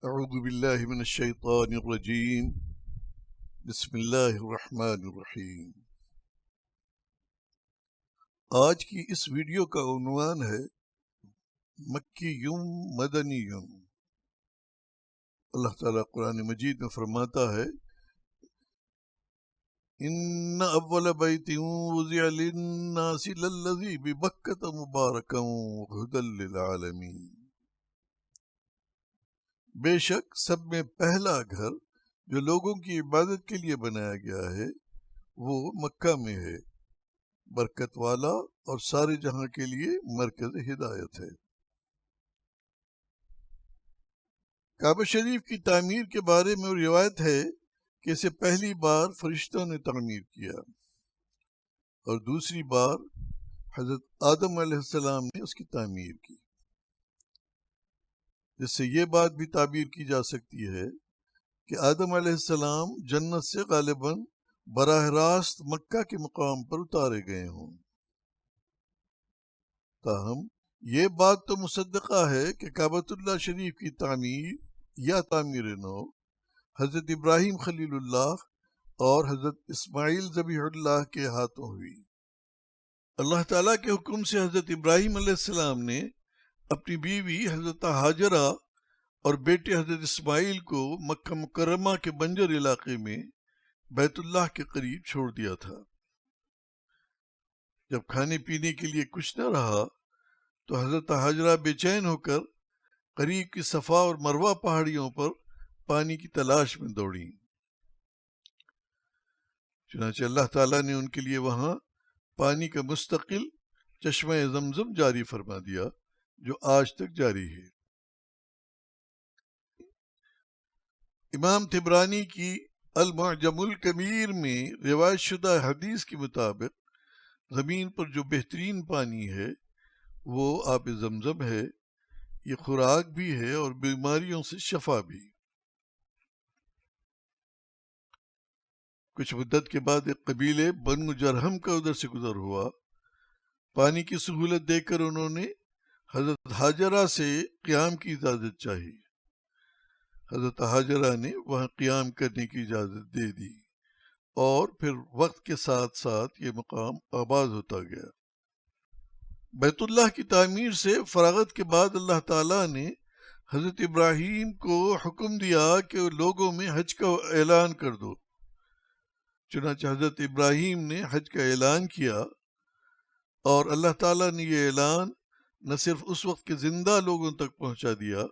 اعوذ باللہ من الشیطان الرجیم بسم اللہ الرحمن الرحیم۔ آج کی اس ویڈیو کا عنوان ہے مکی مدنی۔ اللہ تعالیٰ قرآن مجید میں فرماتا ہے ان اول بیت وضع للناس للذی ببکۃ مبارکا وہدی للعالمین۔ بے شک سب میں پہلا گھر جو لوگوں کی عبادت کے لیے بنایا گیا ہے وہ مکہ میں ہے، برکت والا اور سارے جہاں کے لیے مرکز ہدایت ہے۔ کعبہ شریف کی تعمیر کے بارے میں روایت ہے کہ اسے پہلی بار فرشتوں نے تعمیر کیا اور دوسری بار حضرت آدم علیہ السلام نے اس کی تعمیر کی، جس سے یہ بات بھی تعبیر کی جا سکتی ہے کہ آدم علیہ السلام جنت سے غالباً براہ راست مکہ کے مقام پر اتارے گئے ہوں۔ تاہم یہ بات تو مصدقہ ہے کہ کعبۃ اللہ شریف کی تعمیر یا تعمیر نو حضرت ابراہیم خلیل اللہ اور حضرت اسماعیل ذبیح اللہ کے ہاتھوں ہوئی۔ اللہ تعالیٰ کے حکم سے حضرت ابراہیم علیہ السلام نے اپنی بیوی حضرت ہاجرہ اور بیٹے حضرت اسماعیل کو مکہ مکرمہ کے بنجر علاقے میں بیت اللہ کے قریب چھوڑ دیا تھا۔ جب کھانے پینے کے لیے کچھ نہ رہا تو حضرت ہاجرہ بے چین ہو کر قریب کی صفا اور مروہ پہاڑیوں پر پانی کی تلاش میں دوڑیں۔ چنانچہ اللہ تعالیٰ نے ان کے لیے وہاں پانی کا مستقل چشمہ زمزم جاری فرما دیا جو آج تک جاری ہے۔ امام طبرانی کی المعجم الکبیر میں روایت شدہ حدیث کے مطابق زمین پر جو بہترین پانی ہے وہ آب زمزم ہے، یہ خوراک بھی ہے اور بیماریوں سے شفا بھی۔ کچھ مدت کے بعد ایک قبیلے بنو جرہم کا ادھر سے گزر ہوا، پانی کی سہولت دیکھ کر انہوں نے حضرت ہاجرہ سے قیام کی اجازت چاہی۔ حضرت ہاجرہ نے وہاں قیام کرنے کی اجازت دے دی اور پھر وقت کے ساتھ ساتھ یہ مقام آباد ہوتا گیا۔ بیت اللہ کی تعمیر سے فراغت کے بعد اللہ تعالیٰ نے حضرت ابراہیم کو حکم دیا کہ لوگوں میں حج کا اعلان کر دو۔ چنانچہ حضرت ابراہیم نے حج کا اعلان کیا اور اللہ تعالیٰ نے یہ اعلان نہ صرف اس وقت کے زندہ لوگوں تک پہنچا دیا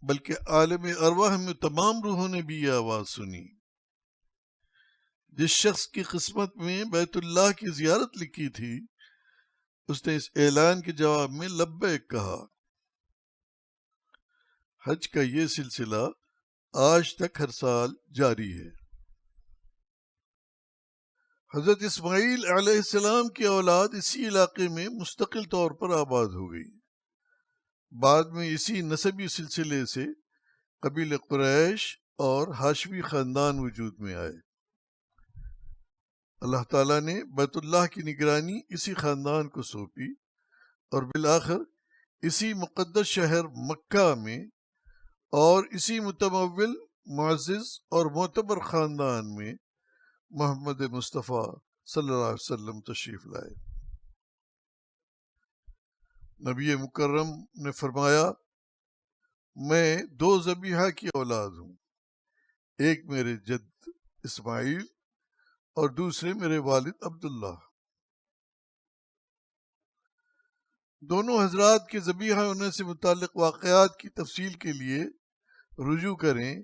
بلکہ عالم ارواح میں تمام روحوں نے بھی یہ آواز سنی۔ جس شخص کی قسمت میں بیت اللہ کی زیارت لکھی تھی اس نے اس اعلان کے جواب میں لبیک کہا۔ حج کا یہ سلسلہ آج تک ہر سال جاری ہے۔ حضرت اسماعیل علیہ السلام کی اولاد اسی علاقے میں مستقل طور پر آباد ہو گئی۔ بعد میں اسی نسبی سلسلے سے قبیلہ قریش اور ہاشمی خاندان وجود میں آئے۔ اللہ تعالیٰ نے بیت اللہ کی نگرانی اسی خاندان کو سونپی اور بالآخر اسی مقدس شہر مکہ میں اور اسی متمول، معزز اور معتبر خاندان میں محمد مصطفیٰ صلی اللہ علیہ وسلم تشریف لائے۔ نبی مکرم نے فرمایا، میں دو ذبیحہ کی اولاد ہوں، ایک میرے جد اسماعیل اور دوسرے میرے والد عبداللہ۔ دونوں حضرات کے ذبیحہ ہونے سے متعلق واقعات کی تفصیل کے لیے رجوع کریں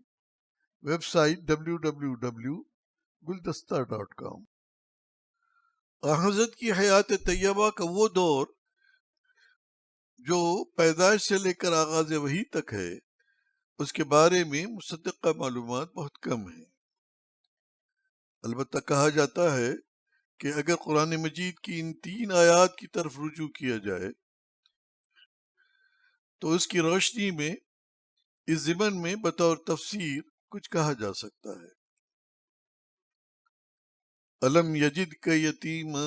ویب سائٹ www.guldasta.com۔ حضرت کی حیات طیبہ کا وہ دور جو پیدائش سے لے کر آغاز وحی تک ہے اس کے بارے میں مصدقہ معلومات بہت کم ہیں۔ البتہ کہا جاتا ہے کہ اگر قرآن مجید کی ان 3 آیات کی طرف رجوع کیا جائے تو اس کی روشنی میں اس ضمن میں بطور تفسیر کچھ کہا جا سکتا ہے۔ الم یجدک یتیما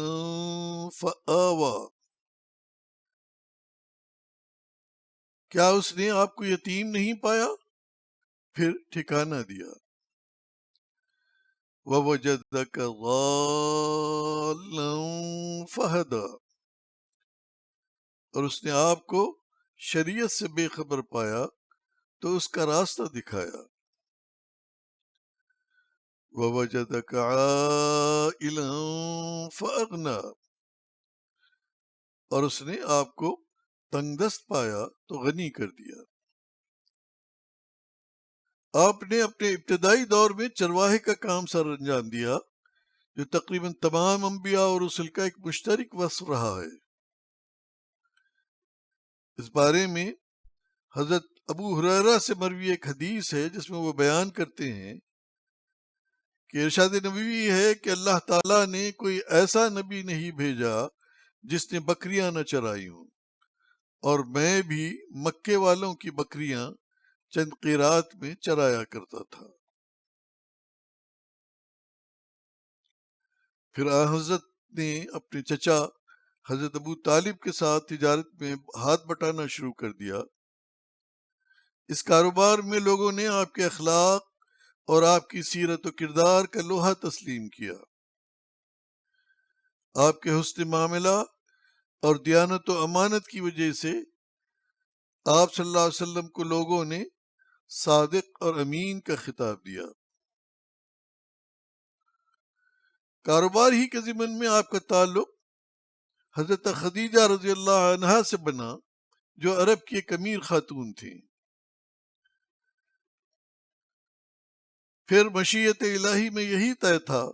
فآوا، کیا اس نے آپ کو یتیم نہیں پایا پھر ٹھکانہ دیا، وَوَجَدَكَ ضَالًّا فَهَدَى، اور اس نے آپ کو شریعت سے بے خبر پایا تو اس کا راستہ دکھایا، وَوَجَدَكَ عَائِلًا فَأَغْنَى، اور اس نے آپ کو تنگ دست پایا تو غنی کر دیا۔ آپ نے اپنے ابتدائی دور میں چرواہے کا کام سر انجام دیا، جو تقریباً تمام انبیاء اور رسل کا ایک مشترک وصف رہا ہے۔ اس بارے میں حضرت ابو ہریرہ سے مروی ایک حدیث ہے جس میں وہ بیان کرتے ہیں کہ ارشاد نبوی ہے کہ اللہ تعالیٰ نے کوئی ایسا نبی نہیں بھیجا جس نے بکریاں نہ چرائی ہوں، اور میں بھی مکے والوں کی بکریاں چند قیرات میں چرایا کرتا تھا۔ پھر حضرت نے اپنے چچا حضرت ابو طالب کے ساتھ تجارت میں ہاتھ بٹانا شروع کر دیا۔ اس کاروبار میں لوگوں نے آپ کے اخلاق اور آپ کی سیرت و کردار کا لوہا تسلیم کیا۔ آپ کے حسن معاملہ اور دیانت و امانت کی وجہ سے آپ صلی اللہ علیہ وسلم کو لوگوں نے صادق اور امین کا خطاب دیا۔ کاروبار ہی کے ضمن میں آپ کا تعلق حضرت خدیجہ رضی اللہ عنہا سے بنا، جو عرب کی ایک امیر خاتون تھیں۔ پھر مشیت الہی میں یہی طے تھا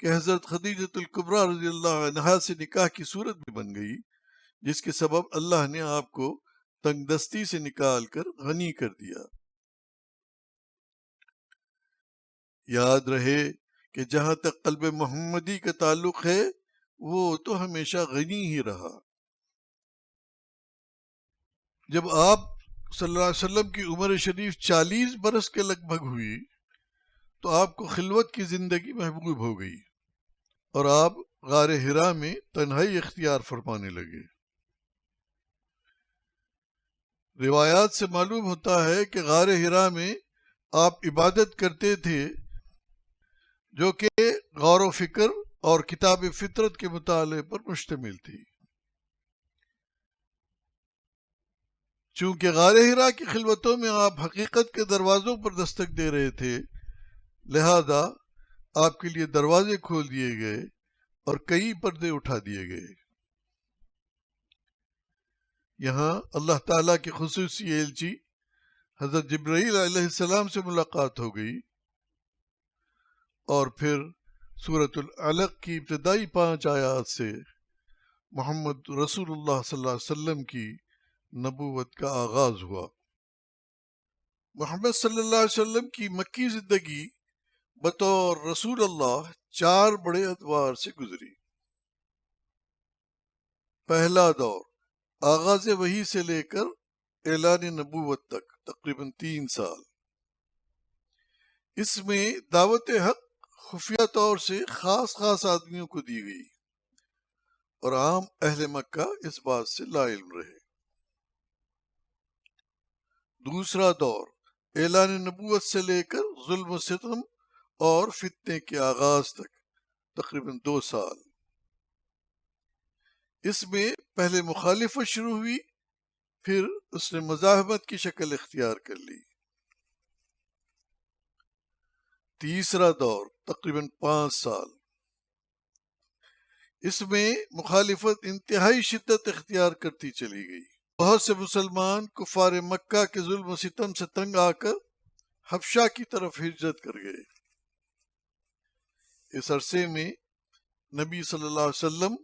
کہ حضرت خدیجۃ الکبریٰ رضی اللہ عنہا سے نکاح کی صورت بھی بن گئی، جس کے سبب اللہ نے آپ کو تنگ دستی سے نکال کر غنی کر دیا۔ یاد رہے کہ جہاں تک قلب محمدی کا تعلق ہے وہ تو ہمیشہ غنی ہی رہا۔ جب آپ صلی اللہ علیہ وسلم کی عمر شریف 40 برس کے لگ بھگ ہوئی تو آپ کو خلوت کی زندگی محبوب ہو گئی اور آپ غار حرا میں تنہائی اختیار فرمانے لگے۔ روایات سے معلوم ہوتا ہے کہ غار حرا میں آپ عبادت کرتے تھے، جو کہ غور و فکر اور کتاب فطرت کے مطالعے پر مشتمل تھی۔ چونکہ غار حرا کی خلوتوں میں آپ حقیقت کے دروازوں پر دستک دے رہے تھے، لہذا آپ کے لیے دروازے کھول دیے گئے اور کئی پردے اٹھا دیے گئے۔ یہاں اللہ تعالیٰ کے خصوصی ایلچی حضرت جبرائیل علیہ السلام سے ملاقات ہو گئی، اور پھر سورۃ العلق کی ابتدائی 5 آیات سے محمد رسول اللہ صلی اللہ علیہ وسلم کی نبوت کا آغاز ہوا۔ محمد صلی اللہ علیہ وسلم کی مکی زندگی بطور رسول اللہ 4 بڑے ادوار سے گزری۔ پہلا دور آغاز وحی سے لے کر اعلان نبوت تک، تقریباً 3 سال۔ اس میں دعوت حق خفیہ طور سے خاص آدمیوں کو دی گئی اور عام اہل مکہ اس بات سے لا علم رہے۔ دوسرا دور اعلان نبوت سے لے کر ظلم و ستم اور فتنے کے آغاز تک، تقریباً 2 سال۔ اس میں پہلے مخالفت شروع ہوئی، پھر اس نے مزاحمت کی شکل اختیار کر لی۔ تیسرا دور تقریباً 5 سال۔ اس میں مخالفت انتہائی شدت اختیار کرتی چلی گئی۔ بہت سے مسلمان کفار مکہ کے ظلم و ستم سے تنگ آ کر حبشہ کی طرف ہجرت کر گئے۔ اس عرصے میں نبی صلی اللہ علیہ وسلم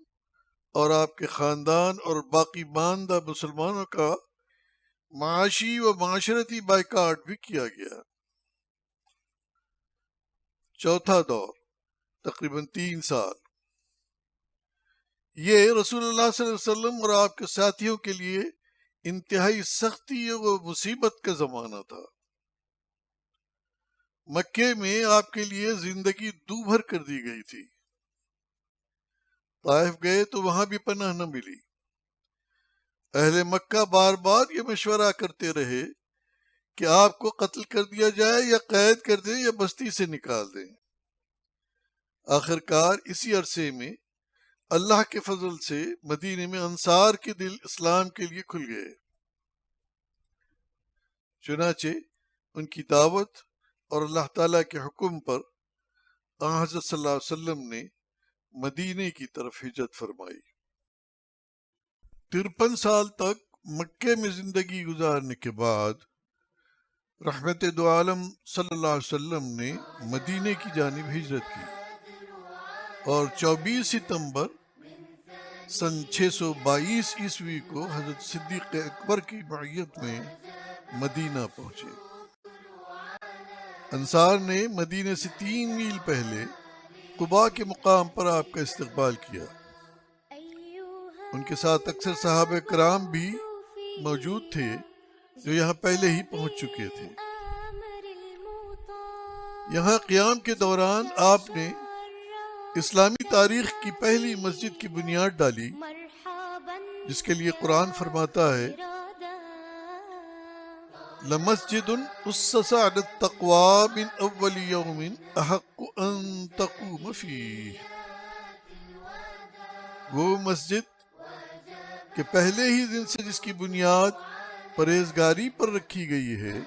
اور آپ کے خاندان اور باقی ماندہ مسلمانوں کا معاشی و معاشرتی بائیکاٹ بھی کیا گیا۔ چوتھا دور تقریباً 3 سال۔ یہ رسول اللہ صلی اللہ علیہ وسلم اور آپ کے ساتھیوں کے لیے انتہائی سختی و مصیبت کا زمانہ تھا۔ مکے میں آپ کے لیے زندگی دو بھر کر دی گئی تھی۔ طائف گئے تو وہاں بھی پناہ نہ ملی۔ اہل مکہ بار بار یہ مشورہ کرتے رہے کہ آپ کو قتل کر دیا جائے یا قید کر دیں یا بستی سے نکال دیں۔ آخرکار اسی عرصے میں اللہ کے فضل سے مدینے میں انصار کے دل اسلام کے لیے کھل گئے۔ چنانچہ ان کی دعوت اور اللہ تعالیٰ کے حکم پر آن حضرت صلی اللہ علیہ وسلم نے مدینے کی طرف ہجرت فرمائی۔ 53 سال تک مکے میں زندگی گزارنے کے بعد رحمت دو عالم صلی اللہ علیہ وسلم نے مدینے کی جانب ہجرت کی اور 24 ستمبر سن 622 عیسوی کو حضرت صدیق اکبر کی معیت میں مدینہ پہنچے۔ انصار نے مدینے سے 3 میل پہلے قباء کے مقام پر آپ کا استقبال کیا۔ ان کے ساتھ اکثر صحابہ کرام بھی موجود تھے جو یہاں پہلے ہی پہنچ چکے تھے۔ یہاں قیام کے دوران آپ نے اسلامی تاریخ کی پہلی مسجد کی بنیاد ڈالی، جس کے لیے قرآن فرماتا ہے لَمَسْجِدٌ أُسَّسَ عَلَى التَّقْوَى مِنْ أَوَّلِ يَوْمٍ أَحَقُّ أَن تَقُومَ فِيهِ۔ وہ مسجد کہ پہلے ہی دن سے جس کی بنیاد پرہیزگاری پر رکھی گئی ہے،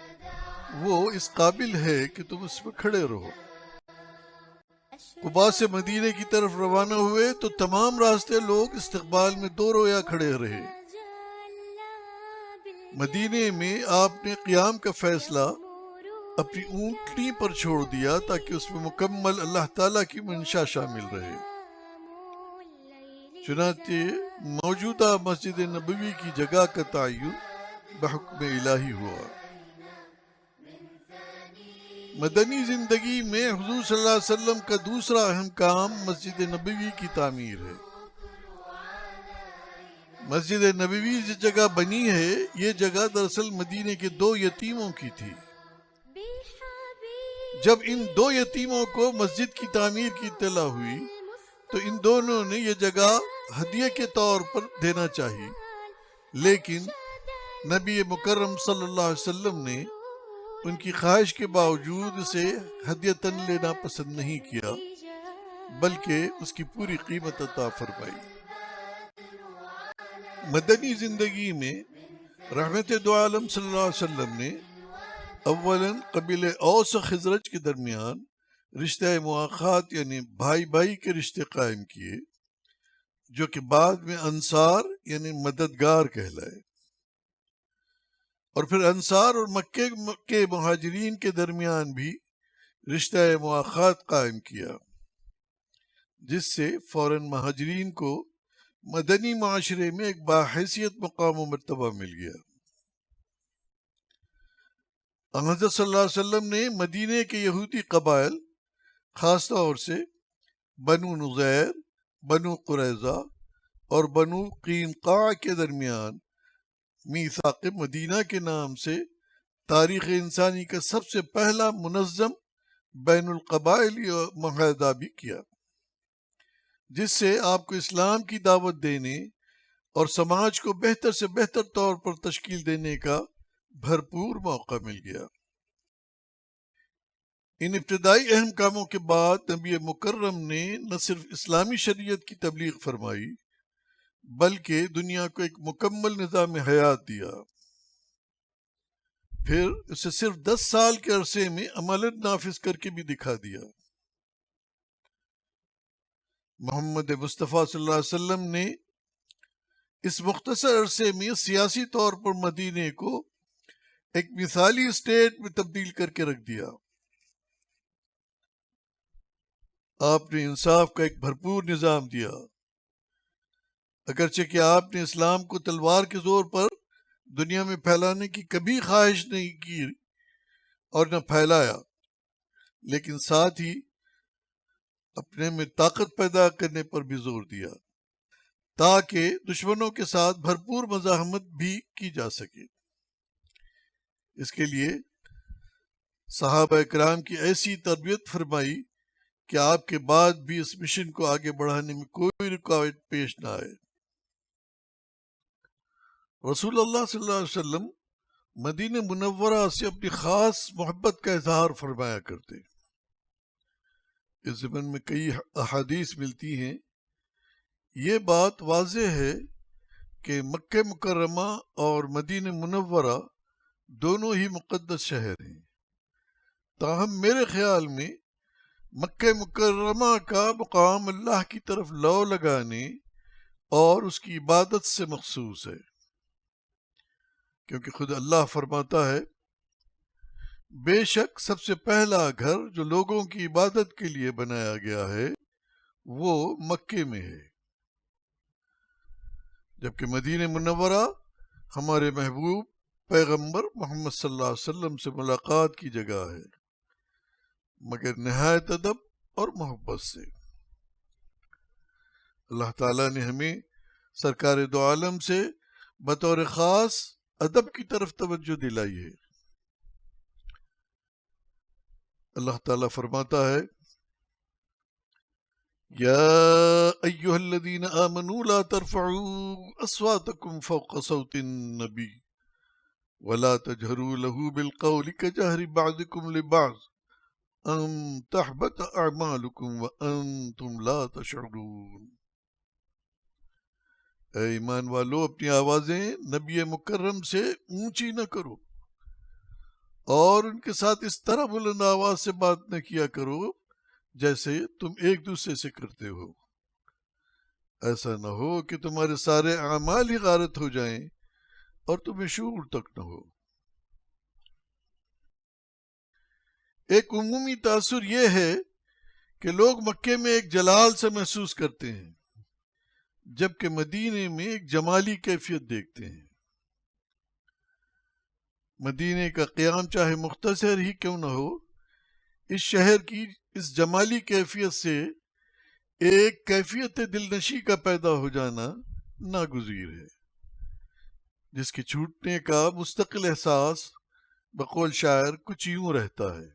وہ اس قابل ہے کہ تم اس میں کھڑے رہو۔ قباء سے مدینے کی طرف روانہ ہوئے تو تمام راستے لوگ استقبال میں دو رویا کھڑے رہے۔ مدینے میں آپ نے قیام کا فیصلہ اپنی اونٹنی پر چھوڑ دیا تاکہ اس میں مکمل اللہ تعالیٰ کی منشا شامل رہے۔ چنانچہ موجودہ مسجد نبوی کی جگہ کا تعین بحکم الہی ہوا۔ مدنی زندگی میں حضور صلی اللہ علیہ وسلم کا دوسرا اہم کام مسجد نبوی کی تعمیر ہے۔ مسجد نبوی جس جگہ بنی ہے، یہ جگہ دراصل مدینے کے 2 یتیموں کی تھی۔ جب ان 2 یتیموں کو مسجد کی تعمیر کی اطلاع ہوئی تو ان دونوں نے یہ جگہ ہدیے کے طور پر دینا چاہی، لیکن نبی مکرم صلی اللہ علیہ وسلم نے ان کی خواہش کے باوجود اسے ہدیتاً لینا پسند نہیں کیا، بلکہ اس کی پوری قیمت عطا فرمائی۔ مدنی زندگی میں رحمت دو عالم صلی اللہ علیہ وسلم نے اولاً قبیلہ اوس و خزرج کے درمیان رشتہ مواخات یعنی بھائی بھائی کے رشتے قائم کیے، جو کہ بعد میں انصار یعنی مددگار کہلائے، اور پھر انصار اور مکے کے مہاجرین کے درمیان بھی رشتہ مواخات قائم کیا، جس سے فوراً مہاجرین کو مدنی معاشرے میں ایک باحیثیت مقام و مرتبہ مل گیا۔ حضرت صلی اللہ علیہ وسلم نے مدینے کے یہودی قبائل خاص طور سے بنو نذیر، بنو قریظہ اور بنو قینقاع کے درمیان میثاق مدینہ کے نام سے تاریخ انسانی کا سب سے پہلا منظم بین القبائلی معاہدہ بھی کیا، جس سے آپ کو اسلام کی دعوت دینے اور سماج کو بہتر سے بہتر طور پر تشکیل دینے کا بھرپور موقع مل گیا۔ ان ابتدائی اہم کاموں کے بعد نبی مکرم نے نہ صرف اسلامی شریعت کی تبلیغ فرمائی بلکہ دنیا کو ایک مکمل نظام حیات دیا۔ پھر اسے صرف 10 سال کے عرصے میں عملاً نافذ کر کے بھی دکھا دیا۔ محمد مصطفیٰ صلی اللہ علیہ وسلم نے اس مختصر عرصے میں سیاسی طور پر مدینے کو ایک مثالی اسٹیٹ میں تبدیل کر کے رکھ دیا۔ آپ نے انصاف کا ایک بھرپور نظام دیا، اگرچہ کہ آپ نے اسلام کو تلوار کے زور پر دنیا میں پھیلانے کی کبھی خواہش نہیں کی اور نہ پھیلایا، لیکن ساتھ ہی اپنے میں طاقت پیدا کرنے پر بھی زور دیا تاکہ دشمنوں کے ساتھ بھرپور مزاحمت بھی کی جا سکے۔ اس کے لیے صحابہ کرام کی ایسی تربیت فرمائی کہ آپ کے بعد بھی اس مشن کو آگے بڑھانے میں کوئی رکاوٹ پیش نہ آئے۔ رسول اللہ صلی اللہ علیہ وسلم مدینہ منورہ سے اپنی خاص محبت کا اظہار فرمایا کرتے۔ اس ضمن میں کئی احادیث ملتی ہیں۔ یہ بات واضح ہے کہ مکہ مکرمہ اور مدینہ منورہ دونوں ہی مقدس شہر ہیں، تاہم میرے خیال میں مکہ مکرمہ کا مقام اللہ کی طرف لو لگانے اور اس کی عبادت سے مخصوص ہے، کیونکہ خود اللہ فرماتا ہے بے شک سب سے پہلا گھر جو لوگوں کی عبادت کے لیے بنایا گیا ہے وہ مکے میں ہے، جبکہ مدینہ منورہ ہمارے محبوب پیغمبر محمد صلی اللہ علیہ وسلم سے ملاقات کی جگہ ہے، مگر نہایت ادب اور محبت سے۔ اللہ تعالیٰ نے ہمیں سرکار دو عالم سے بطور خاص ادب کی طرف توجہ دلائی ہے۔ اللہ تعالیٰ فرماتا ہے یا ایہا الذین آمنوا لا ترفعوا اصواتکم فوق صوت النبی ولا تجہروا له بالقول كجهر بعضکم لبعض ان تحبط اعمالکم وانتم لا تشعرون۔ اے ایمان والو، اپنی آوازیں نبی مکرم سے اونچی نہ کرو اور ان کے ساتھ اس طرح بلند آواز سے بات نہ کیا کرو جیسے تم ایک دوسرے سے کرتے ہو، ایسا نہ ہو کہ تمہارے سارے اعمال ہی غارت ہو جائیں اور تمہیں شعور تک نہ ہو۔ ایک عمومی تاثر یہ ہے کہ لوگ مکے میں ایک جلال سے محسوس کرتے ہیں جبکہ مدینے میں ایک جمالی کیفیت دیکھتے ہیں۔ مدینے کا قیام چاہے مختصر ہی کیوں نہ ہو، اس شہر کی اس جمالی کیفیت سے ایک کیفیت دلنشی کا پیدا ہو جانا ناگزیر ہے، جس کے چھوٹنے کا مستقل احساس بقول شاعر کچھ یوں رہتا ہے: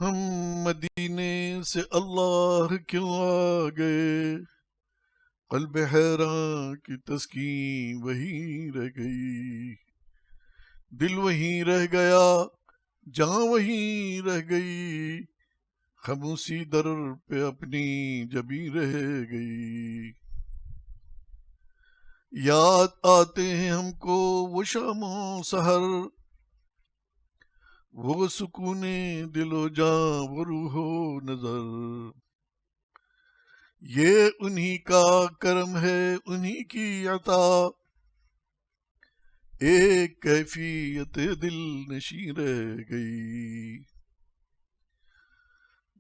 ہم مدینے سے اللہ کیوں آ گئے، قلب حیران کی تسکین وہیں رہ گئی، دل وہیں رہ گیا جہاں وہیں رہ گئی، خاموشی در پہ اپنی جبیں رہ گئی، یاد آتے ہیں ہم کو وہ شام و سحر، وہ سکون دل و جاں وہ روح و نظر، یہ انہی کا کرم ہے انہی کی عطا، ایک کیفیت دل نشیں رہ گئی،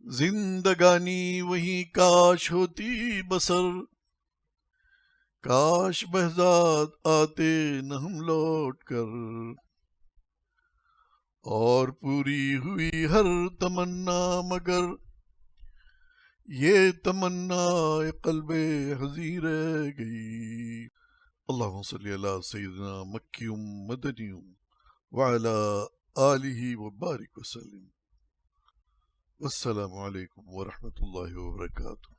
زندگانی وہیں کاش ہوتی بسر، کاش بہزاد آتے نہ ہم لوٹ کر، اور پوری ہوئی ہر تمنا مگر یہ تمنا قلب حزین رہ گئی۔ اللہم صلی علی سیدنا مکی مدنی وعلی آلہ وبارک وسلم۔ والسلام علیکم ورحمۃ اللہ وبرکاتہ۔